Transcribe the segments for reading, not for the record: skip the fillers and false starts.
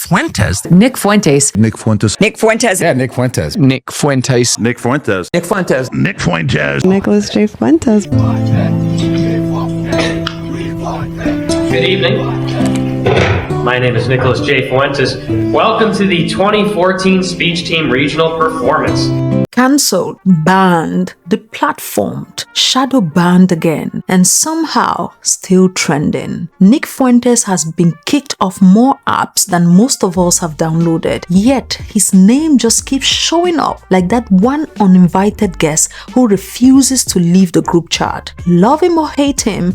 Fuentes. Nick Fuentes. Nick Fuentes. Nick Fuentes. Yeah, Nick Fuentes. Nick Fuentes. Nick Fuentes. Nick Fuentes. Nick Fuentes. Nicholas J. Fuentes. Good evening. My name is Nicholas J. Fuentes. Welcome to the 2014 Speech Team Regional Performance. Cancelled, banned, deplatformed, shadow banned again, and somehow still trending. Nick Fuentes has been kicked off more apps than most of us have downloaded, yet his name just keeps showing up like that one uninvited guest who refuses to leave the group chat. Love him or hate him,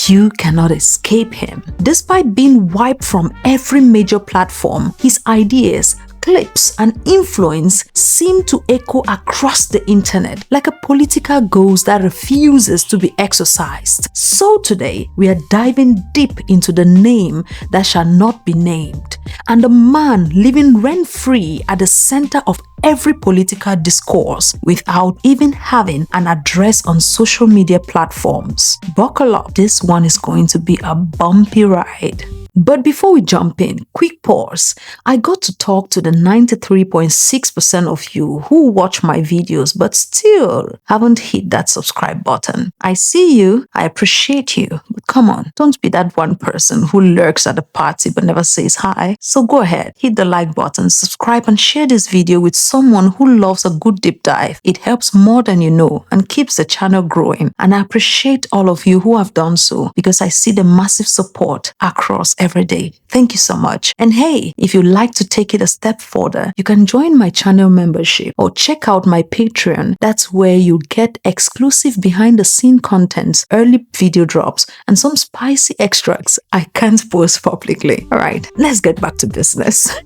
you cannot escape him. Despite being wiped from every major platform, his ideas, clips, and influence seem to echo across the internet like a political ghost that refuses to be exorcised. So today, we are diving deep into the name that shall not be named, and the man living rent-free at the center of every political discourse without even having an address on social media platforms. Buckle up, this one is going to be a bumpy ride. But before we jump in, quick pause. I got to talk to the 93.6% of you who watch my videos but still haven't hit that subscribe button. I see you, I appreciate you, but come on, don't be that one person who lurks at the party but never says hi. So go ahead, hit the like button, subscribe, and share this video with someone who loves a good deep dive. It helps more than you know and keeps the channel growing. And I appreciate all of you who have done so because I see the massive support across every day. Thank you so much. And hey, if you'd like to take it a step further, you can join my channel membership or check out my Patreon. That's where you'll get exclusive behind the scene contents, early video drops, and some spicy extracts I can't post publicly. Alright, let's get back to business.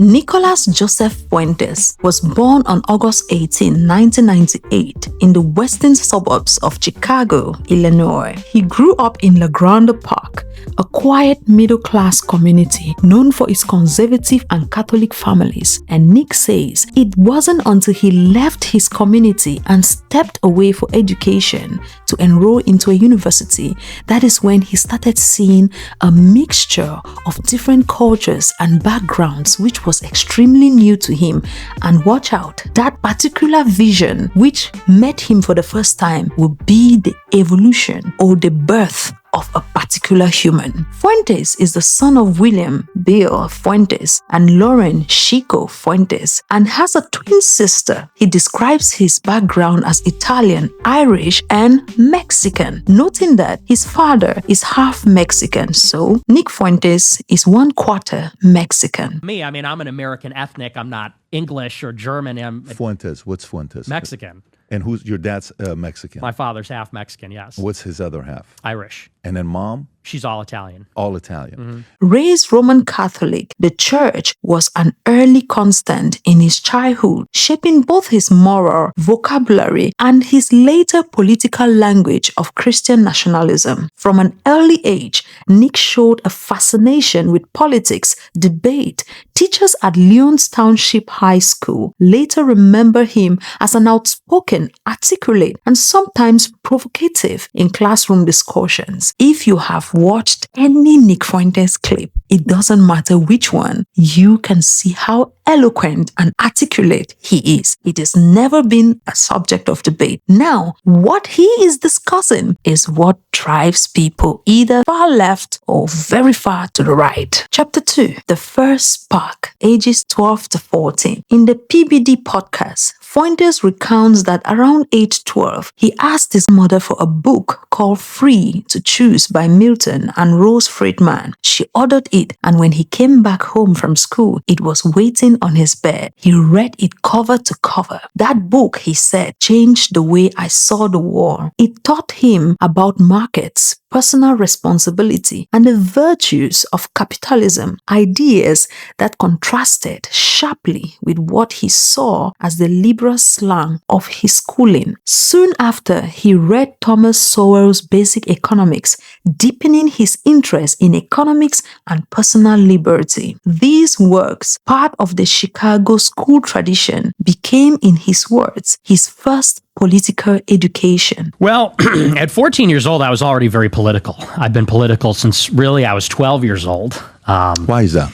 Nicholas Joseph Fuentes was born on August 18, 1998 in the western suburbs of Chicago, Illinois. He grew up in La Grande Park, a quiet middle-class community known for its conservative and Catholic families. And Nick says it wasn't until he left his community and stepped away for education to enroll into a university that is when he started seeing a mixture of different cultures and backgrounds, which was extremely new to him. And watch out, that particular vision which met him for the first time will be the evolution or the birth of a particular human. Fuentes is the son of William Bill Fuentes and Lauren Chico Fuentes and has a twin sister. He describes his background as Italian, Irish, and Mexican, noting that his father is half Mexican, so Nick Fuentes is 1/4 Mexican. I'm an American ethnic. I'm not English or German. I'm Fuentes. What's Fuentes? Mexican. And who's your dad's Mexican? My father's half Mexican, yes. What's his other half? Irish. And then mom? She's all Italian. All Italian. Mm-hmm. Raised Roman Catholic, the church was an early constant in his childhood, shaping both his moral vocabulary and his later political language of Christian nationalism. From an early age, Nick showed a fascination with politics, debate. Teachers at Lyons Township High School later remember him as an outspoken, articulate, and sometimes provocative in classroom discussions. If you have watched any Nick Fuentes clip, it doesn't matter which one, you can see how eloquent and articulate he is. It has never been a subject of debate. Now, what he is discussing is what drives people either far left or very far to the right. Chapter 2, The First Spark, ages 12 to 14. In the PBD podcast, Fuentes recounts that around age 12, he asked his mother for a book called Free to Choose by Milton and Rose Friedman. She ordered it, and when he came back home from school, it was waiting on his bed. He read it cover to cover. That book, he said, changed the way I saw the world. It taught him about markets, personal responsibility, and the virtues of capitalism, ideas that contrasted sharply with what he saw as the liberal slang of his schooling. Soon after, he read Thomas Sowell's Basic Economics, deepening his interest in economics and personal liberty. These works, part of the Chicago school tradition, became, in his words, his first political education. Well, at 14 years old, I was already very political. I've been political since really I was 12 years old. Why is that?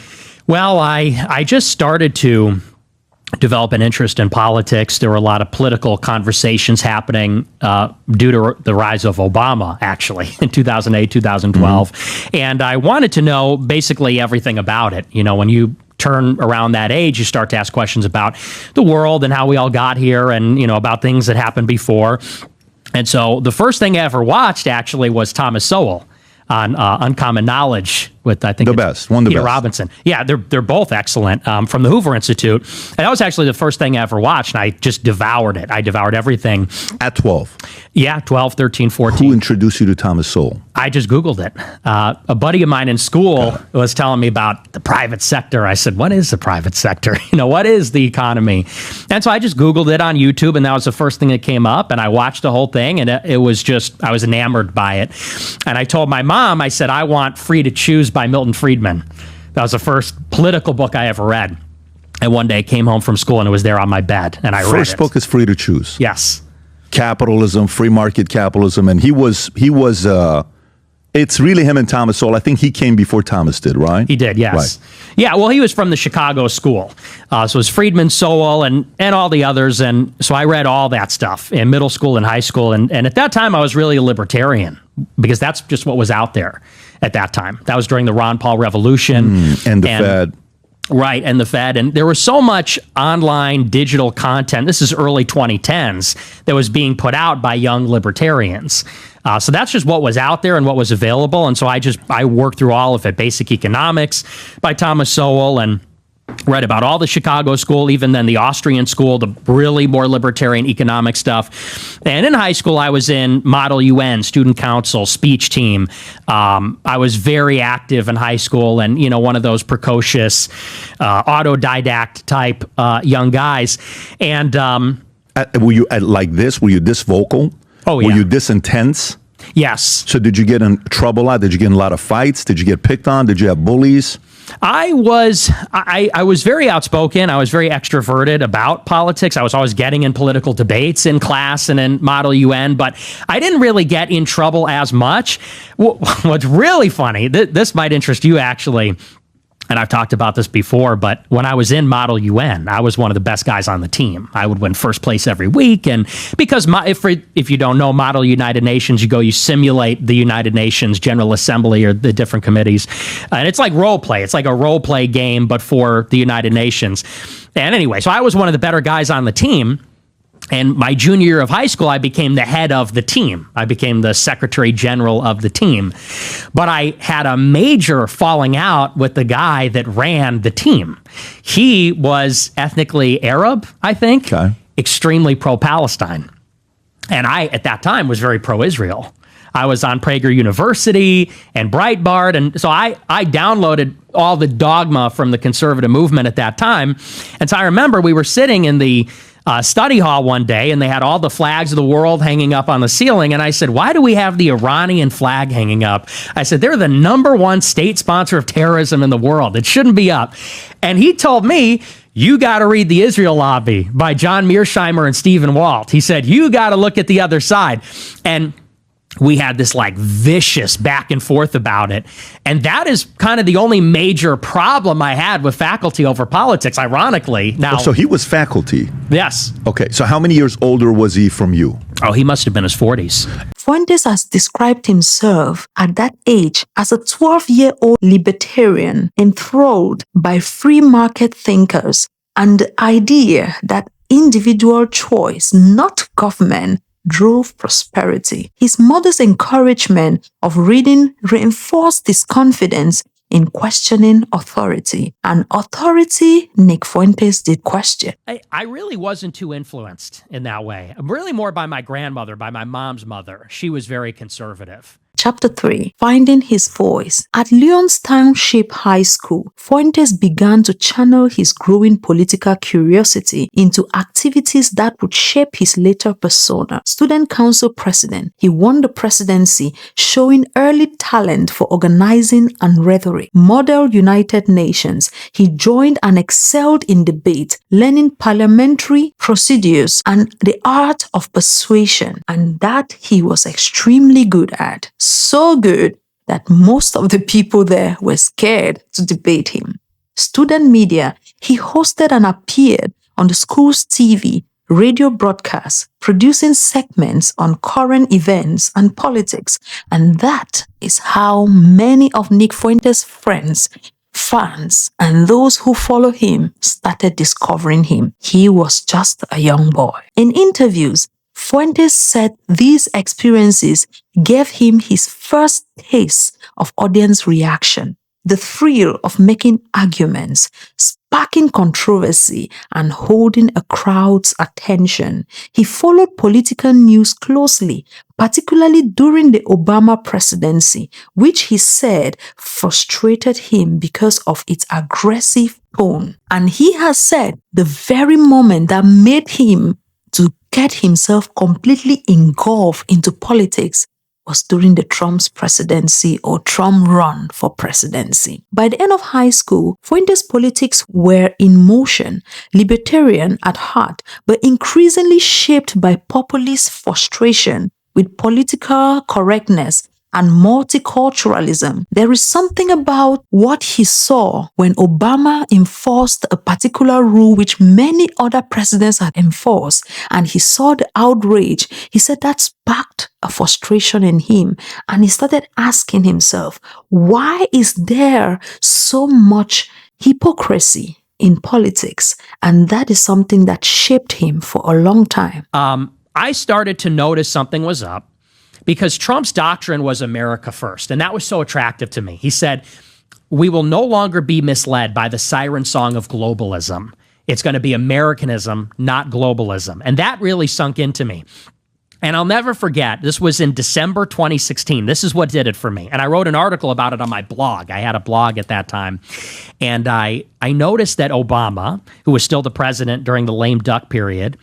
Well, I just started to develop an interest in politics. There were a lot of political conversations happening due to the rise of Obama, actually, in 2008, 2012. And I wanted to know basically everything about it. You know, when you turn around that age, you start to ask questions about the world and how we all got here and, you know, about things that happened before. And so the first thing I ever watched actually was Thomas Sowell on Uncommon Knowledge with, I think, The best. One of the Peter best. Robinson. Yeah, they're both excellent, from the Hoover Institute. And that was actually the first thing I ever watched, and I just devoured it. I devoured everything. At 12. Yeah, 12, 13, 14. Who introduced you to Thomas Sowell? I just Googled it. A buddy of mine in school was telling me about the private sector. I said, what is the private sector? You know, what is the economy? And so I just Googled it on YouTube, and that was the first thing that came up. And I watched the whole thing, and it was just, I was enamored by it. And I told my mom, I said, I want Free to Choose by Milton Friedman. That was the first political book I ever read. And one day I came home from school, and it was there on my bed, and I read it. First book is Free to Choose. Yes. Capitalism, free market capitalism, and he was it's really him and Thomas Sowell. I think he came before Thomas did, right? He did, yes. Right. Yeah, well, he was from the Chicago school. So it was Friedman, Sowell, and all the others. And so I read all that stuff in middle school and high school. And at that time, I was really a libertarian because that's just what was out there at that time. That was during the Ron Paul Revolution. And the Fed. Right, and the Fed. And there was so much online digital content, this is early 2010s, that was being put out by young libertarians. So that's just what was out there and what was available. And so I worked through all of it. Basic Economics by Thomas Sowell, and read about all the Chicago school, even then the Austrian school, the really more libertarian economic stuff. And in high school, I was in Model UN, student council, speech team. I was very active in high school and, you know, one of those precocious, autodidact type young guys. And Were you like this? Were you this vocal? Oh, yeah. Were you this intense? yes, So did you get in trouble a lot? Did you get in a lot of fights? Did you get picked on? Did you have bullies? I was very outspoken. I was very extroverted about politics. I was always getting in political debates in class and in Model UN, but I didn't really get in trouble as much. What's really funny, this might interest you actually, and I've talked about this before, but when I was in Model UN, I was one of the best guys on the team. I would win first place every week. And because if you don't know Model United Nations, you simulate the United Nations General Assembly or the different committees. And it's like role play. It's like a role play game, but for the United Nations. And anyway, so I was one of the better guys on the team. And my junior year of high school, I became the head of the team. I became the secretary general of the team. But I had a major falling out with the guy that ran the team. He was ethnically Arab, I think, extremely pro-Palestine. And I, at that time, was very pro-Israel. I was on Prager University and Breitbart. And so I downloaded all the dogma from the conservative movement at that time. And so I remember we were sitting in the study hall one day, and they had all the flags of the world hanging up on the ceiling. And I said, why do we have the Iranian flag hanging up? I said, they're the #1 state sponsor of terrorism in the world. It shouldn't be up. And he told me, you got to read The Israel Lobby by John Mearsheimer and Stephen Walt. He said, you got to look at the other side. And we had this like vicious back and forth about it. And that is kind of the only major problem I had with faculty over politics, ironically. Now, So he was faculty. yes. Okay. So how many years older was he from you? Oh, he must have been his 40s. Fuentes has described himself at that age as a 12-year-old libertarian enthralled by free market thinkers and the idea that individual choice, not government, drove prosperity. His mother's encouragement of reading reinforced his confidence in questioning authority. And authority, Nick Fuentes did question. I really wasn't too influenced in that way. Really more by my grandmother, by my mom's mother. She was very conservative. Chapter 3, Finding His Voice. At Lyons Township High School, Fuentes began to channel his growing political curiosity into activities that would shape his later persona. Student council president, he won the presidency, showing early talent for organizing and rhetoric. Model United Nations, he joined and excelled in debate, learning parliamentary procedures and the art of persuasion, and that he was extremely good at. So good that most of the people there were scared to debate him. student media, he hosted and appeared on the school's TV, radio broadcasts, producing segments on current events and politics. And that is how many of Nick Fuentes' friends, fans, and those who follow him started discovering him. He was just a young boy. In interviews, Fuentes said these experiences gave him his first taste of audience reaction, the thrill of making arguments, sparking controversy, and holding a crowd's attention. He followed political news closely, particularly during the Obama presidency, which he said frustrated him because of its aggressive tone. And he has said the very moment that made him to get himself completely engulfed into politics was during the Trump's presidency or Trump run for presidency. By the end of high school, Fuentes' politics were in motion, libertarian at heart, but increasingly shaped by populist frustration with political correctness and multiculturalism. There is something about what he saw when Obama enforced a particular rule which many other presidents had enforced, and he saw the outrage. He said that sparked a frustration in him, and he started asking himself, why is there so much hypocrisy in politics? And that is something that shaped him for a long time. I started to notice something was up, because Trump's doctrine was America first, and that was so attractive to me. He said, we will no longer be misled by the siren song of globalism. It's going to be Americanism, not globalism. And that really sunk into me. And I'll never forget, this was in December 2016. This is what did it for me. And I wrote an article about it on my blog. I had a blog at that time. And I noticed that Obama, who was still the president during the lame duck period,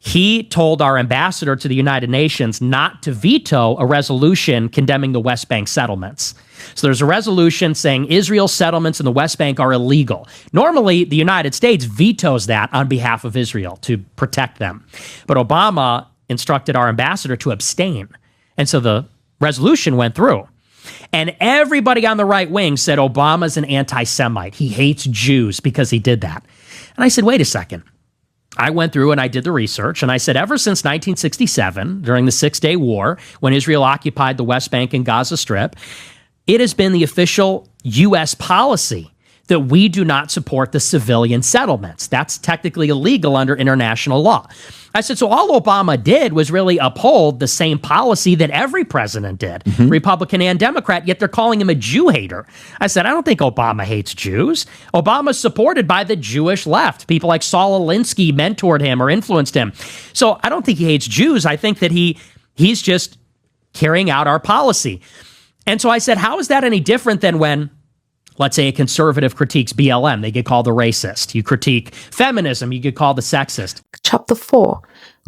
he told our ambassador to the United Nations not to veto a resolution condemning the West Bank settlements. So there's a resolution saying Israel's settlements in the West Bank are illegal. Normally, the United States vetoes that on behalf of Israel to protect them. But Obama instructed our ambassador to abstain. And so the resolution went through. And everybody on the right wing said Obama's an anti-Semite. He hates Jews because he did that. And I said, wait a second. I went through and I did the research, and I said ever since 1967, during the Six-Day War, when Israel occupied the West Bank and Gaza Strip, it has been the official U.S. policy that we do not support the civilian settlements. That's technically illegal under international law. I said, so all Obama did was really uphold the same policy that every president did, Republican and Democrat, yet they're calling him a Jew hater. I said, I don't think Obama hates Jews. Obama's supported by the Jewish left. People like Saul Alinsky mentored him or influenced him. So I don't think he hates Jews. I think that he's just carrying out our policy. And so I said, how is that any different than when, let's say, a conservative critiques BLM, they get called the racist. You critique feminism, you get called the sexist. Chapter 4,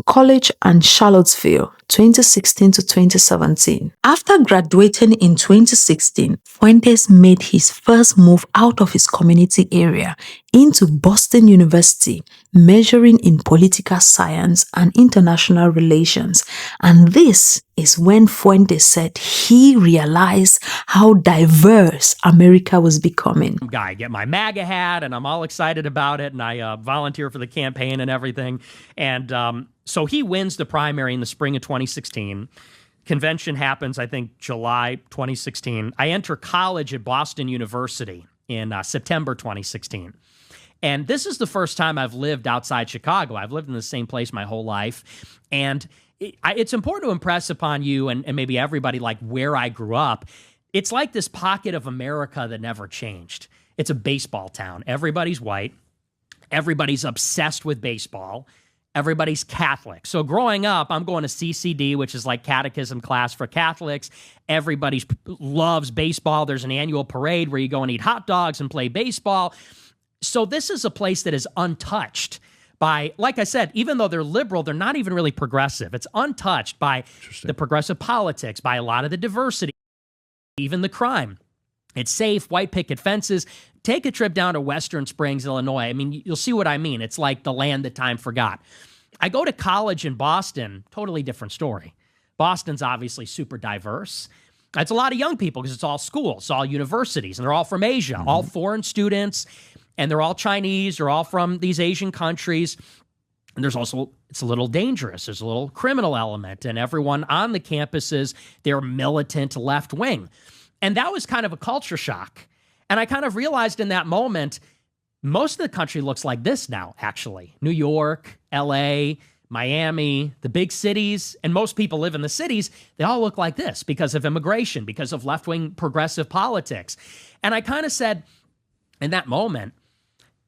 College and Charlottesville, 2016 to 2017. After graduating in 2016, Fuentes made his first move out of his community area into Boston University, majoring in political science and international relations. And this is when Fuentes said he realized how diverse America was becoming. I get my MAGA hat and I'm all excited about it, and I volunteer for the campaign and everything. And so he wins the primary in the spring of 2016. Convention happens, I think, July 2016. I enter college at Boston University in September 2016. And this is the first time I've lived outside Chicago. I've lived in the same place my whole life. And it's important to impress upon you and maybe everybody like where I grew up. It's like this pocket of America that never changed. It's a baseball town. Everybody's white. Everybody's obsessed with baseball. Everybody's Catholic. So growing up, I'm going to CCD, which is like catechism class for Catholics. Everybody loves baseball. There's an annual parade where you go and eat hot dogs and play baseball. So this is a place that is untouched by, like I said, even though they're liberal, they're not even really progressive. It's untouched by the progressive politics, by a lot of the diversity, even the crime. It's safe, white picket fences. Take a trip down to Western Springs, Illinois. I mean, you'll see what I mean. It's like the land that time forgot. I go to college in Boston, totally different story. Boston's obviously super diverse. It's a lot of young people because it's all schools, it's all universities, and they're all from Asia, all foreign students. and they're all Chinese, they're all from these Asian countries. And there's also, it's a little dangerous. There's a little criminal element, and everyone on the campuses, they're militant left wing. And that was kind of a culture shock. And I kind of realized in that moment, most of the country looks like this now, actually. New York, LA, Miami, the big cities, and most people live in the cities, they all look like this because of immigration, because of left-wing progressive politics. And I kind of said, in that moment,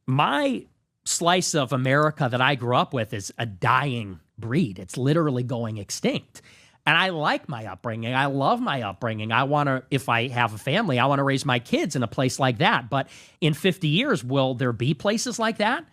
my slice of America that I grew up with is a dying breed. It's literally going extinct. And I like my upbringing. I love my upbringing. I want to, if I have a family, I want to raise my kids in a place like that. But in 50 years, will there be places like that?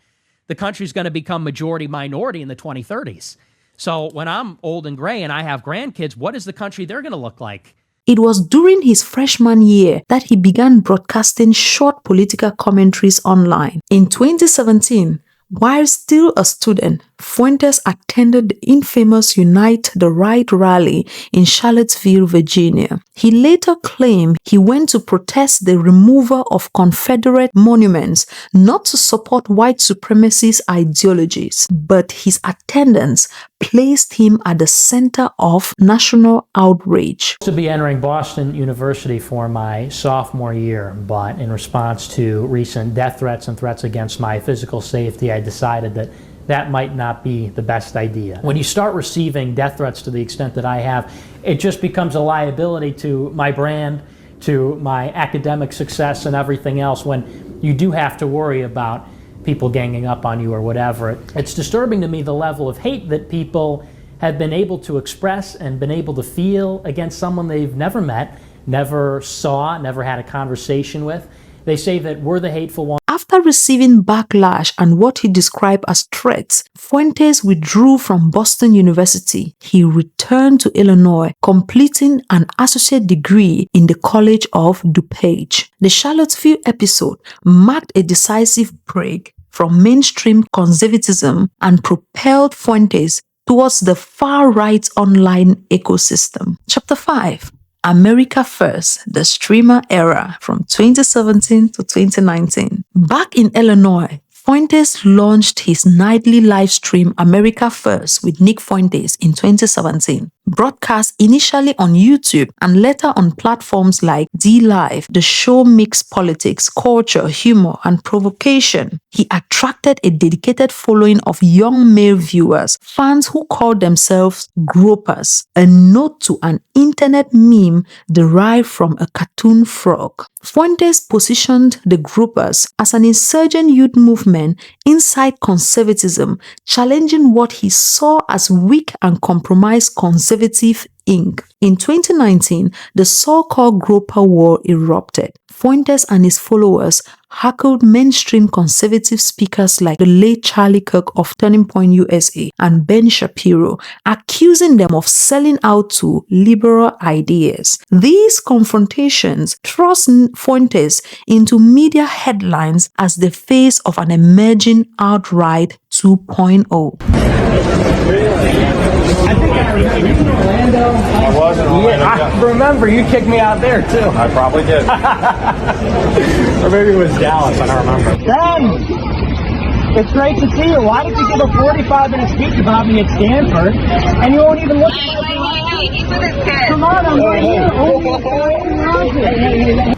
The country's going to become majority minority in the 2030s. So when I'm old and gray and I have grandkids, what is the country they're going to look like? It was during his freshman year that he began broadcasting short political commentaries online. In 2017, while still a student, Fuentes attended the infamous Unite the Right rally in Charlottesville, Virginia. He later claimed he went to protest the removal of Confederate monuments, not to support white supremacist ideologies, but his attendance placed him at the center of national outrage. To be entering Boston University for my sophomore year, but in response to recent death threats and threats against my physical safety, I decided that that might not be the best idea. When you start receiving death threats to the extent that I have, it just becomes a liability to my brand, to my academic success and everything else when you do have to worry about people ganging up on you or whatever. It's disturbing to me the level of hate that people have been able to express and been able to feel against someone they've never met, never saw, never had a conversation with. They say that we're the hateful ones. After receiving backlash and what he described as threats, Fuentes withdrew from Boston University. He returned to Illinois, completing an associate degree in the College of DuPage. The Charlottesville episode marked a decisive break from mainstream conservatism and propelled Fuentes towards the far-right online ecosystem. Chapter 5. America First, the streamer era from 2017 to 2019. Back in Illinois, Fuentes launched his nightly live stream America First with Nick Fuentes in 2017. Broadcast initially on YouTube and later on platforms like DLive, the show mixed politics, culture, humor, and provocation. He attracted a dedicated following of young male viewers, fans who called themselves Groypers, a note to an internet meme derived from a cartoon frog. Fuentes positioned the Groypers as an insurgent youth movement inside conservatism, challenging what he saw as weak and compromised conservative Inc. In 2019, the so-called Groyper War erupted. Fuentes and his followers heckled mainstream conservative speakers like the late Charlie Kirk of Turning Point USA and Ben Shapiro, accusing them of selling out to liberal ideas. These confrontations thrust Fuentes into media headlines as the face of an emerging alt-right 2.0. I think I remember. You in Orlando? I was in Orlando. I remember. You kicked me out there, too. I probably did. Or maybe it was Dallas. I don't remember. Ben, it's great to see you. Why did you give a 45-minute speech about me at Stanford, and you won't even look at me? Come on, I'm right here.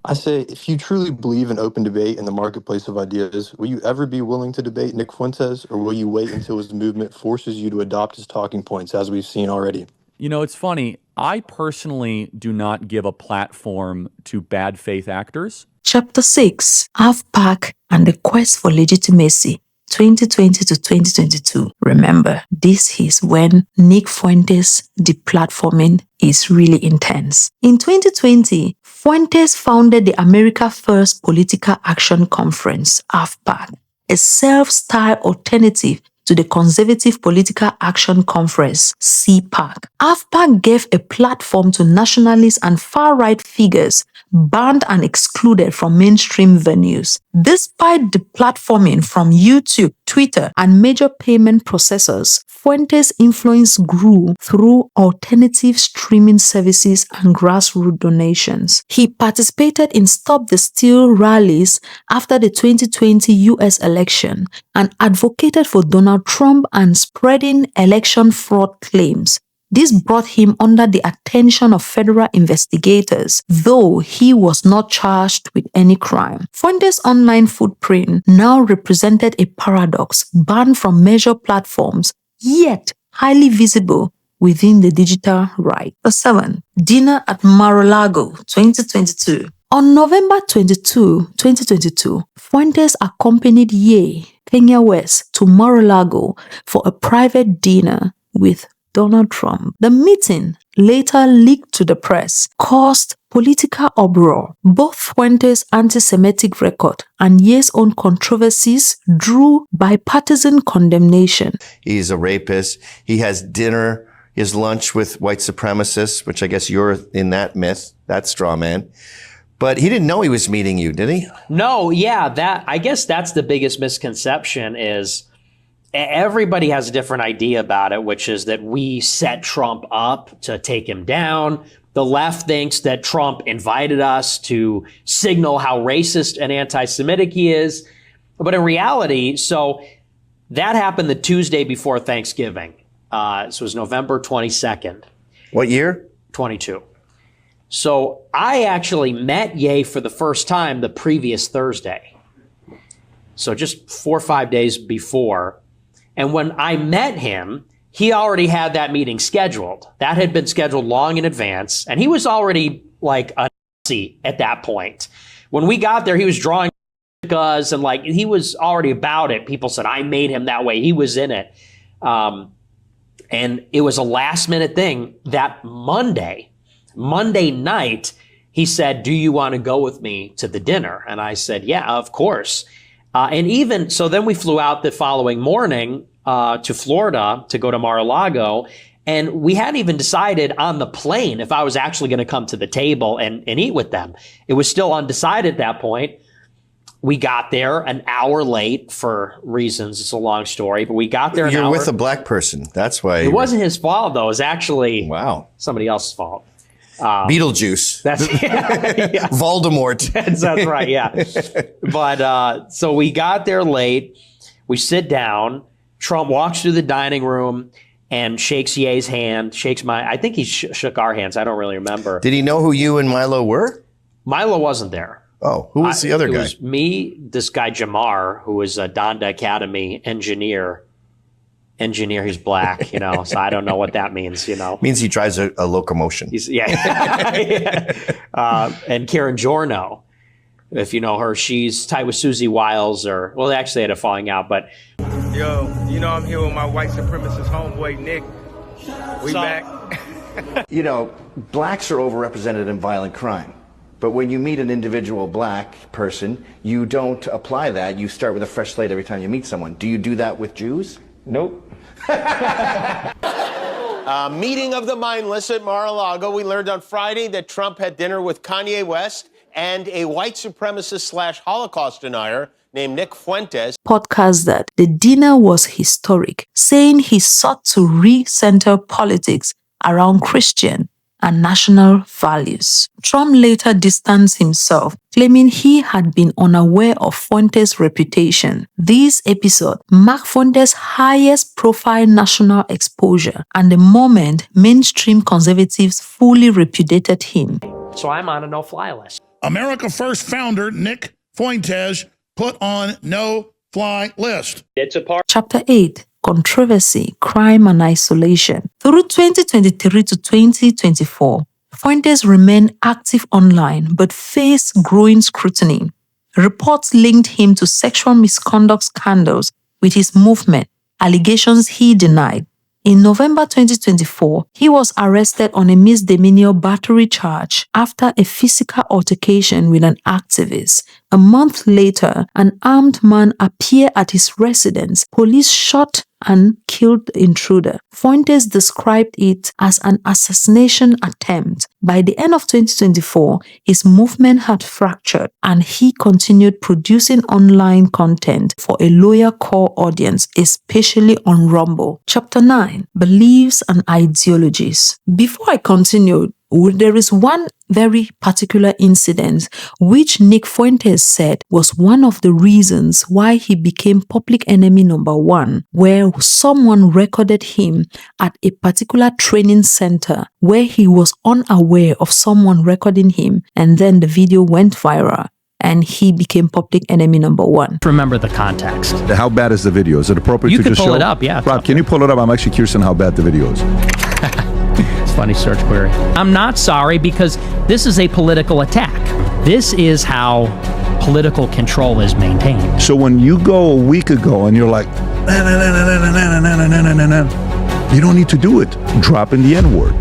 I say, if you truly believe in open debate in the marketplace of ideas, will you ever be willing to debate Nick Fuentes, or will you wait until his movement forces you to adopt his talking points, as we've seen already? You know, it's funny. I personally do not give a platform to bad faith actors. Chapter 6. AFPAC and the Quest for Legitimacy. 2020 to 2022. Remember, this is when Nick Fuentes' deplatforming is really intense. In 2020, Fuentes founded the America First Political Action Conference, AFPAC, a self-styled alternative to the Conservative Political Action Conference, CPAC. AFPAC gave a platform to nationalist and far-right figures banned and excluded from mainstream venues. Despite deplatforming from YouTube, Twitter, and major payment processors, Fuentes' influence grew through alternative streaming services and grassroots donations. He participated in Stop the Steal rallies after the 2020 US election and advocated for Donald Trump and spreading election fraud claims. This brought him under the attention of federal investigators, though he was not charged with any crime. Fuentes' online footprint now represented a paradox, banned from major platforms, yet highly visible within the digital right. 7. Dinner at Mar-a-Lago, 2022. On November 22, 2022, Fuentes accompanied Ye, Kanye West, to Mar-a-Lago for a private dinner with Donald Trump. The meeting, later leaked to the press, caused political uproar. Both Fuentes' anti-Semitic record and Ye's own controversies drew bipartisan condemnation. He's a rapist. He has dinner, his lunch with white supremacists, which I guess you're in that myth, that straw man. But he didn't know he was meeting you, did he? No, yeah, I guess that's the biggest misconception is everybody has a different idea about it, which is that we set Trump up to take him down. The left thinks that Trump invited us to signal how racist and anti-Semitic he is. But in reality, so that happened the Tuesday before Thanksgiving. So it was November 22nd. What year? 22. So I actually met Ye for the first time the previous Thursday. So just 4 or 5 days before. And when I met him, he already had that meeting scheduled. That had been scheduled long in advance. And he was already like a Nazi at that point. When we got there, he was drawing us and like he was already about it. People said, I made him that way. He was in it. And it was a last minute thing. That Monday night, he said, do you want to go with me to the dinner? And I said, yeah, of course. And even so, then we flew out the following morning to Florida to go to Mar-a-Lago. And we hadn't even decided on the plane if I was actually going to come to the table and eat with them. It was still undecided at that point. We got there an hour late for reasons. It's a long story, but we got there an hour. You're with a black person. That's why. It wasn't his fault, though. It was actually somebody else's fault. Beetlejuice. That's yeah. Voldemort. That's right. Yeah. But so we got there late. We sit down. Trump walks through the dining room and shakes Ye's hand. Shakes my. I think he shook our hands. I don't really remember. Did he know who you and Milo were? Milo wasn't there. Oh, who was the other guy? It was me, this guy Jamar, who was a Donda Academy engineer. He's black, so I don't know what that means, Means he drives a locomotion. Yeah. And Karen Giorno, if you know her, she's tight with Susie Wiles, they actually had a falling out, but. Yo, I'm here with my white supremacist homeboy, Nick. We back. Blacks are overrepresented in violent crime. But when you meet an individual black person, you don't apply that. You start with a fresh slate every time you meet someone. Do you do that with Jews? Nope. Meeting of the mindless at Mar-a-Lago. We learned on Friday that Trump had dinner with Kanye West and a white supremacist / Holocaust denier named Nick Fuentes. Podcast that the dinner was historic, saying he sought to re-center politics around Christian and national values. Trump later distanced himself, claiming he had been unaware of Fuentes' reputation. This episode marked Fuentes' highest profile national exposure and the moment mainstream conservatives fully repudiated him. So I'm on a no-fly list. America First founder Nick Fuentes put on no-fly list. It's a part. Chapter 8. Controversy, Crime and Isolation. Through 2023 to 2024, Fuentes remained active online but faced growing scrutiny. Reports linked him to sexual misconduct scandals with his movement, allegations he denied. In November 2024, he was arrested on a misdemeanor battery charge after a physical altercation with an activist. A month later, an armed man appeared at his residence. Police shot and killed the intruder. Fuentes described it as an assassination attempt. By the end of 2024, his movement had fractured and he continued producing online content for a loyal core audience, especially on Rumble. Chapter 9, Beliefs and Ideologies. Before I continue, there is one very particular incident which Nick Fuentes said was one of the reasons why he became public enemy number one, where someone recorded him at a particular training center where he was unaware of someone recording him, and then the video went viral and he became public enemy number one. Remember the context. How bad is the video? Is it appropriate You to could just pull show it up, yeah. Rob, can you pull it up? I'm actually curious on how bad the video is. It's funny search query. I'm not sorry because this is a political attack. This is how political control is maintained. So when you go a week ago and you're like, you don't need to do it. Drop in the N-word.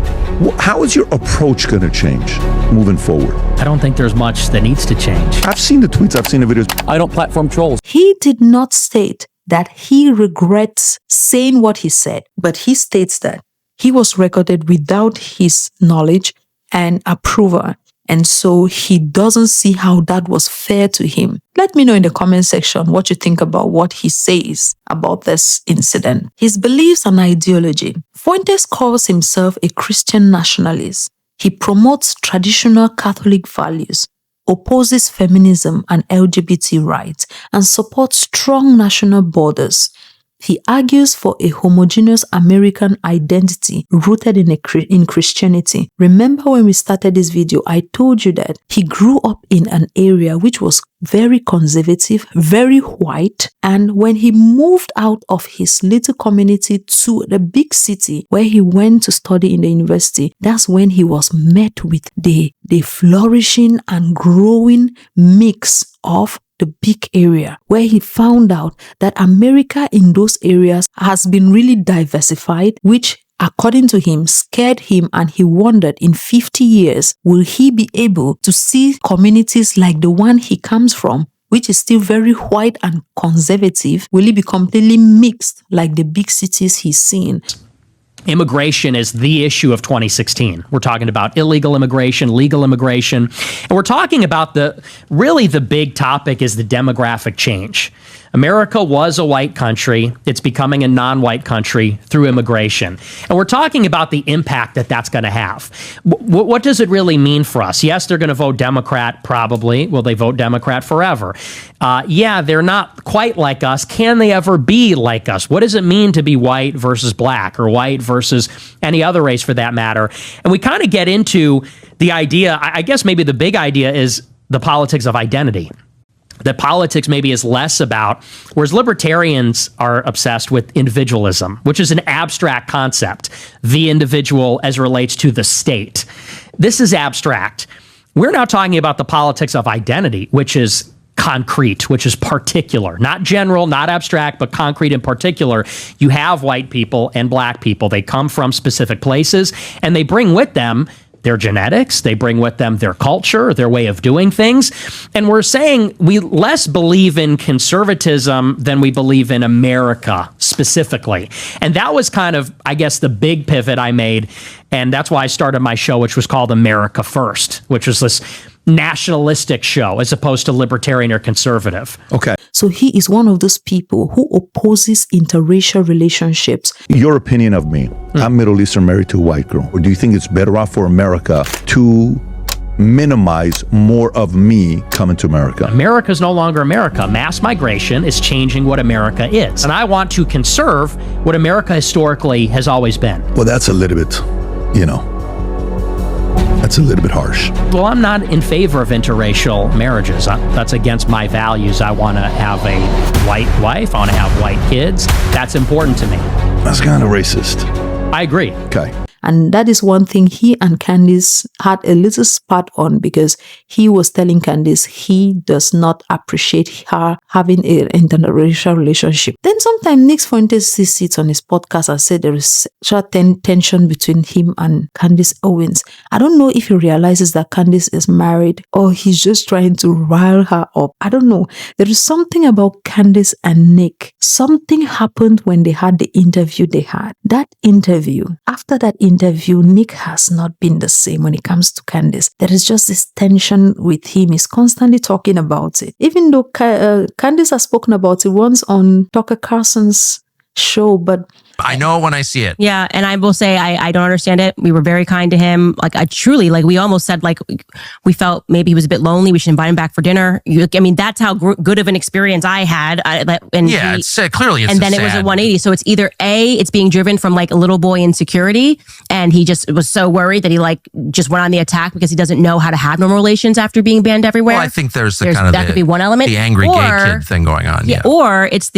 How is your approach going to change moving forward? I don't think there's much that needs to change. I've seen the tweets. I've seen the videos. I don't platform trolls. He did not state that he regrets saying what he said, but he states that he was recorded without his knowledge and approval, and so he doesn't see how that was fair to him. Let me know in the comment section what you think about what he says about this incident. His beliefs and ideology. Fuentes calls himself a Christian nationalist. He promotes traditional Catholic values, opposes feminism and LGBT rights, and supports strong national borders. He argues for a homogeneous American identity rooted in Christianity. Remember when we started this video, I told you that he grew up in an area which was very conservative, very white, and when he moved out of his little community to the big city where he went to study in the university, that's when he was met with the flourishing and growing mix of the big area, where he found out that America in those areas has been really diversified, which according to him scared him, and he wondered in 50 years will he be able to see communities like the one he comes from, which is still very white and conservative, will he be completely mixed like the big cities he's seen. Immigration is the issue of 2016. We're talking about illegal immigration, legal immigration, and we're talking about the big topic is the demographic change. America was a white country. It's becoming a non-white country through immigration. And we're talking about the impact that that's going to have. What does it really mean for us? Yes, they're going to vote Democrat, probably. Will they vote Democrat forever? Yeah, they're not quite like us. Can they ever be like us? What does it mean to be white versus black, or white versus any other race for that matter? And we kind of get into the idea, I guess maybe the big idea is the politics of identity. That politics maybe is less about, whereas libertarians are obsessed with individualism, which is an abstract concept, the individual as it relates to the state. This is abstract. We're now talking about the politics of identity, which is concrete, which is particular, not general, not abstract, but concrete and particular. You have white people and black people. They come from specific places, and they bring with them their genetics, they bring with them their culture, their way of doing things. And we're saying we less believe in conservatism than we believe in America specifically. And that was kind of, I guess, the big pivot I made. And that's why I started my show, which was called America First, which was this nationalistic show as opposed to libertarian or conservative. Okay. So he is one of those people who opposes interracial relationships. Your opinion of me, I'm Middle Eastern, married to a white girl. Or do you think it's better off for America to minimize more of me coming to America? America is no longer America. Mass migration is changing what America is. And I want to conserve what America historically has always been. Well, that's a little bit, that's a little bit harsh. Well, I'm not in favor of interracial marriages. That's against my values. I want to have a white wife. I want to have white kids. That's important to me. That's kind of racist. I agree. Okay. And that is one thing he and Candace had a little spat on, because he was telling Candace he does not appreciate her having an interracial relationship. Then sometimes Nick Fuentes sits on his podcast and said there is certain tension between him and Candace Owens. I don't know if he realizes that Candace is married or he's just trying to rile her up. I don't know. There is something about Candace and Nick. Something happened when they had the interview they had. That interview, after that interview, Nick has not been the same when it comes to Candace. There is just this tension with him. He's constantly talking about it. Even though Candace has spoken about it once on Tucker Carlson's show, but I know it when I see it. Yeah, and I will say I don't understand it. We were very kind to him. Like, I truly, like, we almost said, like, we felt maybe he was a bit lonely. We should invite him back for dinner. I mean, that's how good of an experience I had. It's clearly it's and then it was a 180. So it's either A, it's being driven from like a little boy insecurity, and he just was so worried that he like just went on the attack because he doesn't know how to have normal relations after being banned everywhere. Well, I think there's that could be one element. The angry gay kid thing going on. Yeah. Or it's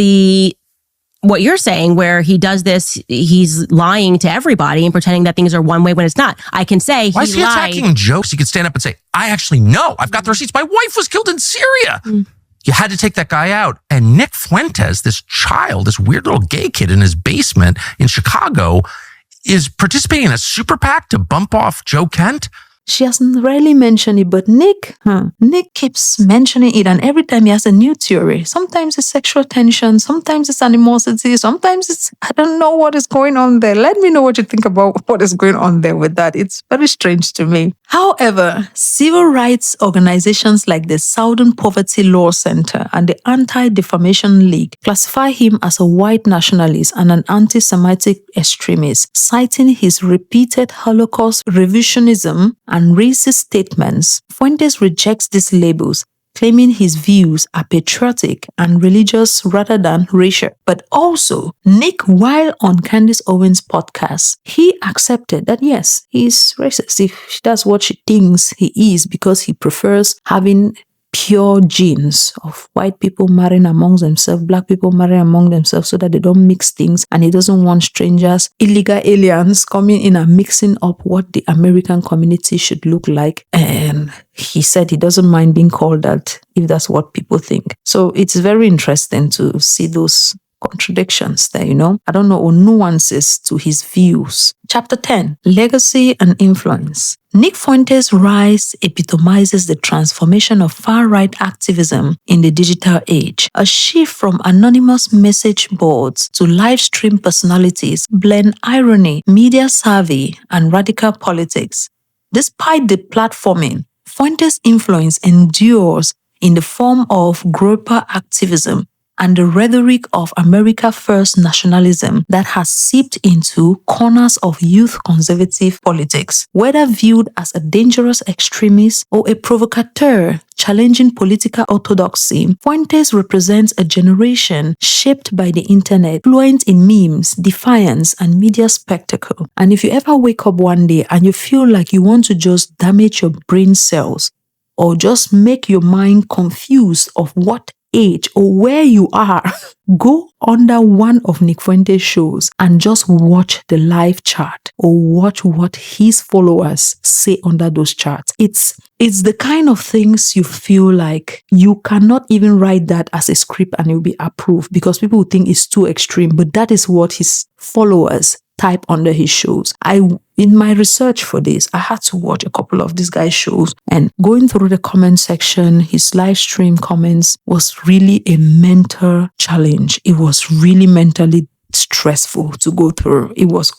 what you're saying, where he does this, he's lying to everybody and pretending that things are one way when it's not. I can say why is he attacking jokes? He could stand up and say, I actually know. I've got the receipts. My wife was killed in Syria. You had to take that guy out. And Nick Fuentes, this weird little gay kid in his basement in Chicago, is participating in a super PAC to bump off Joe Kent. She hasn't really mentioned it, but Nick keeps mentioning it, and every time he has a new theory. Sometimes it's sexual tension, sometimes it's animosity, sometimes it's, I don't know what is going on there. Let me know what you think about what is going on there with that. It's very strange to me. However, civil rights organizations like the Southern Poverty Law Center and the Anti-Defamation League classify him as a white nationalist and an anti-Semitic extremist, citing his repeated Holocaust revisionism and racist statements. Fuentes rejects these labels, claiming his views are patriotic and religious rather than racial. But also, Nick, while on Candace Owens' podcast, he accepted that yes, he's racist. If that's what she thinks he is, because he prefers having pure genes of white people marrying amongst themselves, black people marrying among themselves, so that they don't mix things, and he doesn't want strangers, illegal aliens coming in and mixing up what the American community should look like. And he said he doesn't mind being called that if that's what people think. So it's very interesting to see those contradictions there, I don't know, or nuances to his views. Chapter 10, Legacy and Influence. Nick Fuentes' rise epitomizes the transformation of far-right activism in the digital age. A shift from anonymous message boards to live stream personalities blend irony, media savvy, and radical politics. Despite the platforming, Fuentes' influence endures in the form of Groyper activism and the rhetoric of America First nationalism that has seeped into corners of youth conservative politics. Whether viewed as a dangerous extremist or a provocateur challenging political orthodoxy, Fuentes represents a generation shaped by the internet, fluent in memes, defiance, and media spectacle. And if you ever wake up one day and you feel like you want to just damage your brain cells or just make your mind confused of what age or where you are, go under one of Nick Fuentes' shows and just watch the live chart or watch what his followers say under those charts. It's the kind of things you feel like you cannot even write that as a script and it'll be approved, because people would think it's too extreme, but that is what his followers type under his shows. In my research for this, I had to watch a couple of this guy's shows, and going through the comment section, his live stream comments was really a mental challenge. It was really mentally stressful to go through. It was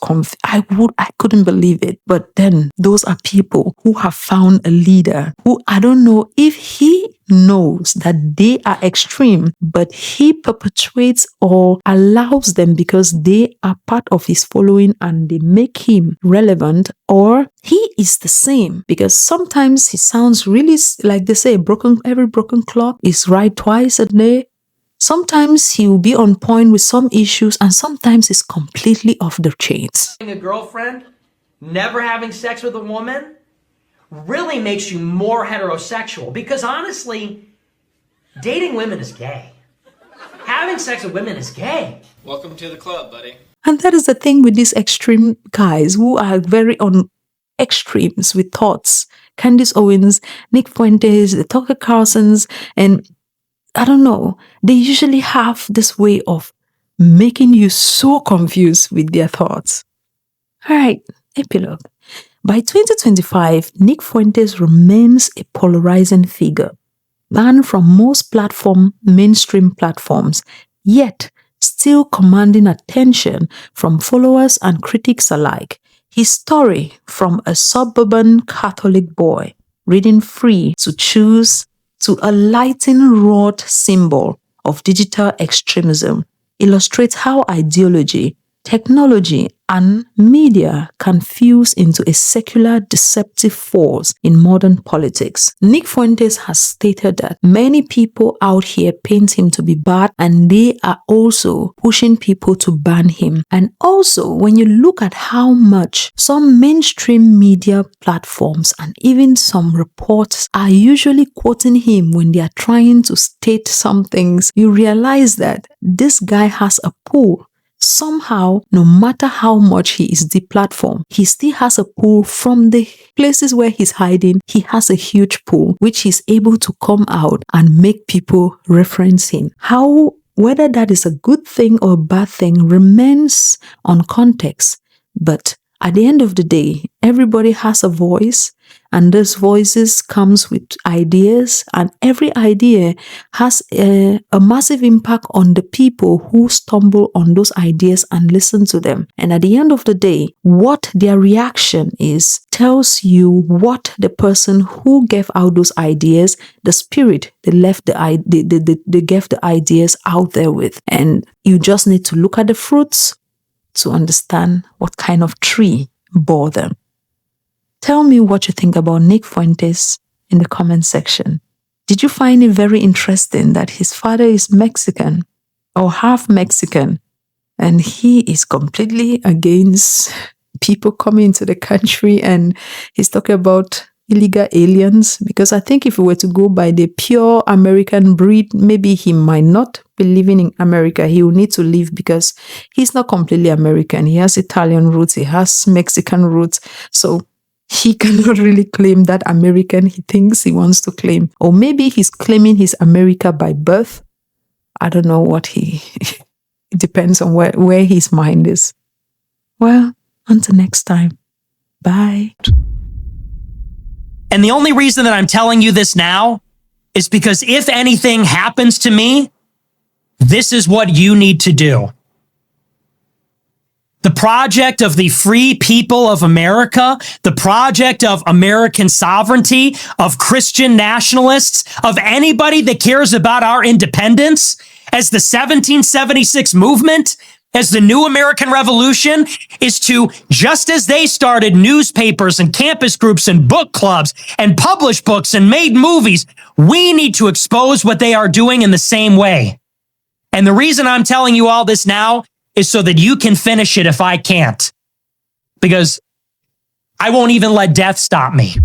I couldn't believe it. But then those are people who have found a leader who, I don't know if he knows that they are extreme, but he perpetuates or allows them because they are part of his following and they make him relevant, or he is the same, because sometimes he sounds really, like they say, every broken clock is right twice a day. Sometimes he will be on point with some issues, and sometimes it's completely off the chains. A girlfriend, never having sex with a woman, really makes you more heterosexual, because honestly, dating women is gay. Having sex with women is gay. Welcome to the club, buddy. And that is the thing with these extreme guys who are very on extremes with thoughts. Candace Owens, Nick Fuentes, the Tucker Carlsons, and I don't know, they usually have this way of making you so confused with their thoughts. All right, epilogue. By 2025, Nick Fuentes remains a polarizing figure, banned from most mainstream platforms, yet still commanding attention from followers and critics alike. His story, from a suburban Catholic boy reading free to choose to a lightning-rod symbol of digital extremism, illustrates how ideology, technology, and media can fuse into a secular, deceptive force in modern politics. Nick Fuentes has stated that many people out here paint him to be bad, and they are also pushing people to ban him. And also, when you look at how much some mainstream media platforms and even some reports are usually quoting him when they are trying to state some things, you realize that this guy has a pull. Somehow, no matter how much he is deplatformed, he still has a pull from the places where he's hiding. He has a huge pull, which he's able to come out and make people reference him. Whether that is a good thing or a bad thing remains on context. But at the end of the day, everybody has a voice, and those voices comes with ideas, and every idea has a massive impact on the people who stumble on those ideas and listen to them. And at the end of the day, what their reaction is tells you what the person who gave out those ideas, the spirit they left they gave the ideas out there with. And you just need to look at the fruits to understand what kind of tree bore them. Tell me what you think about Nick Fuentes in the comment section. Did you find it very interesting that his father is Mexican or half Mexican, and he is completely against people coming into the country, and he's talking about illegal aliens? Because I think if we were to go by the pure American breed, maybe he might not be living in America. He will need to leave because he's not completely American. He has Italian roots, he has Mexican roots. So he cannot really claim that American he thinks he wants to claim. Or maybe he's claiming he's America by birth. I don't know what it depends on where his mind is. Well, until next time. Bye. And the only reason that I'm telling you this now is because if anything happens to me, this is what you need to do. The project of the free people of America, the project of American sovereignty, of Christian nationalists, of anybody that cares about our independence, as the 1776 movement, as the new American Revolution, is to, just as they started newspapers and campus groups and book clubs and published books and made movies, we need to expose what they are doing in the same way. And the reason I'm telling you all this now is so that you can finish it if I can't. Because I won't even let death stop me.